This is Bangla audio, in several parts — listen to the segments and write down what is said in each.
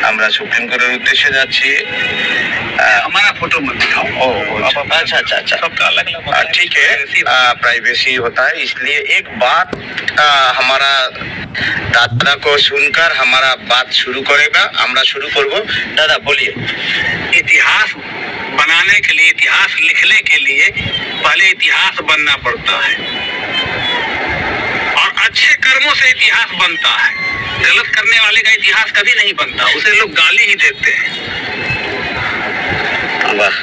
আমরা सुप्रीम कोर्टेर उद्देश्य जाচ্ছি। हमारा फोटो मत दिखाओ। अच्छा अच्छा अच्छा, सबका अलग अलग ठीक है, प्राइवेसी होता है, इसलिए एक बात हमारा दादा को सुनकर हमारा बात शुरू करेगा, আমরা शुरू করব। दादा बोलिए। इतिहास बनाने के लिए, इतिहास लिखने के लिए पहले इतिहास बनना पड़ता है और अच्छे कर्मों से इतिहास बनता है। गलत करने वाले का इतिहास कभी नहीं बनता, उसे लोग गाली ही देते हैं। বাহ,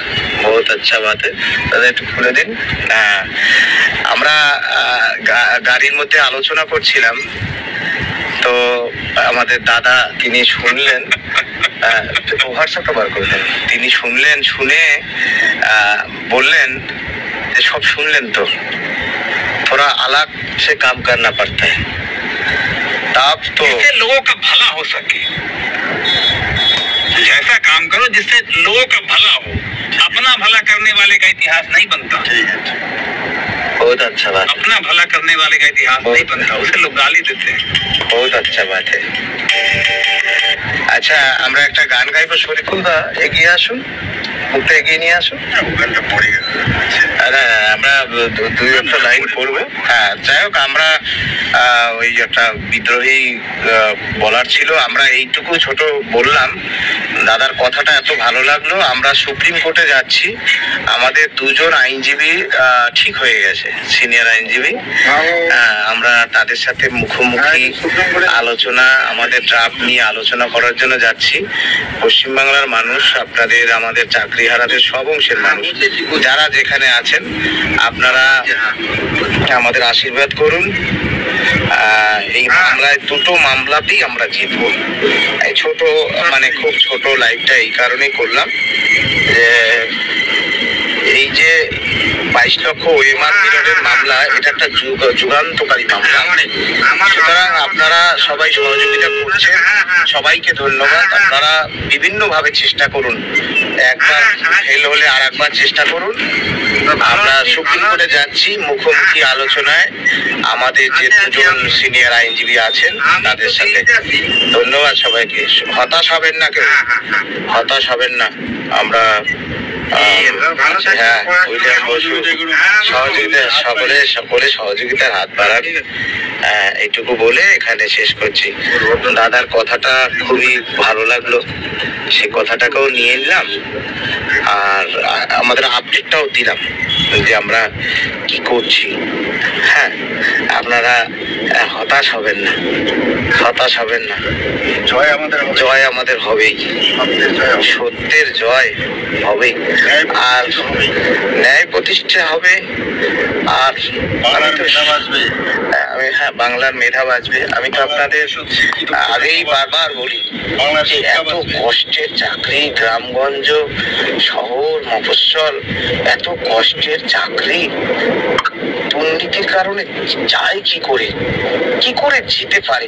बहुत अच्छा बात है। দাদা একটু খুলে দিন। আমরা গাড়ির মধ্যে আলোচনা করছিলাম, তো আমাদের দাদা তিনি শুনলেন, হোয়াটসঅ্যাপটা বার করে দেন। তিনি শুনলেন, শুনে बोललेन যে সব শুনলেন তো, थोड़ा अलग से काम करना पड़ता है, तब तो जिससे लोगों का भला हो सके। ऐसा काम करो जिससे लोगों का भला हो। अपना भला करने वाले का इतिहास नहीं बनता। बहुत अच्छा बात, अपना भला करने वाले का इतिहास नहीं बनता, उसे लोग गाली देते हैं। बहुत अच्छा बात है। আচ্ছা, আমরা একটা গান গাইবো। শরীফুল দা এগিয়ে আসুন, মুখটা এগিয়ে নিয়ে আসুন। গানটা পড়ে গেছে, আমরা দুই একটা লাইন পড়বো। হ্যাঁ, যাই হোক, আমরা ওই একটা বিদ্রোহী বলার ছিল, আমরা এইটুকু ছোট বললাম। দাদার কথাটা এত ভালো লাগলো। আমরা সুপ্রিম কোর্টে যাচ্ছি, আমাদের দুজন আইনজীবী ঠিক হয়ে গেছে, সিনিয়র আইনজীবী। আমরা তাদের সাথে মুখোমুখি আলোচনা, আমাদের ড্রাফট নিয়ে আলোচনা করার জন্য যাচ্ছি। পশ্চিমবাংলার মানুষ, আপনাদের, আমাদের চাকরিহারাদের সব অংশের মানুষ যারা যেখানে আছেন, আপনারা আমাদের আশীর্বাদ করুন। এই মামলায়, দুটো মামলাতেই আমরা জিতবো। এই ছোট, মানে খুব ছোট লাইভটা এই কারণেই করলাম যে এই যে 22 লক্ষ ওএমআর পিরিয়ডের মামলা, এটা একটা যুগান্তকারী মামলা। সুতরাং আপনারা সবাই সহযোগিতা করছেন, সবাইকে ধন্যবাদ। আপনারা বিভিন্নভাবে চেষ্টা করুন, একবার ফেল হলে আর একবার চেষ্টা করুন। আমরা সুপ্রিম কোর্টে যাচ্ছি, মুখোমুখি আলোচনায় আমাদের যে দুজন সিনিয়র আইনজীবী আছেন তাদের সাথে। ধন্যবাদ সবাইকে। হতাশ হবেন না কেউ, হতাশ হবেন না। আমরা হ্যাঁ, উইলিয়াম বসু সকলে সহযোগিতার হাত বাড়ান। এইটুকু বলে এখানে শেষ করছি। দাদার কথাটা খুবই ভালো লাগলো, সে কথাটাকেও নিয়ে নিলাম আর আমাদের আপডেটটাও দিলাম যে আমরা কি করছি। হ্যাঁ, আপনারা হতাশ হবেন না, হতাশ হবেন না। জয় আমাদের হবেই, সত্যের জয় হবে, আর ন্যায় প্রতিষ্ঠা হবে। আর আমি, হ্যাঁ, বাংলার মেধা বাঁচবে। আমি তো আপনাদের আগেই বারবার বলি যে এত কষ্টের চাকরি, গ্রামগঞ্জ, শহর, মফস্বল, এত কষ্টের চাকরি দুর্নীতির কারণে যায় কি করে যেতে পারে।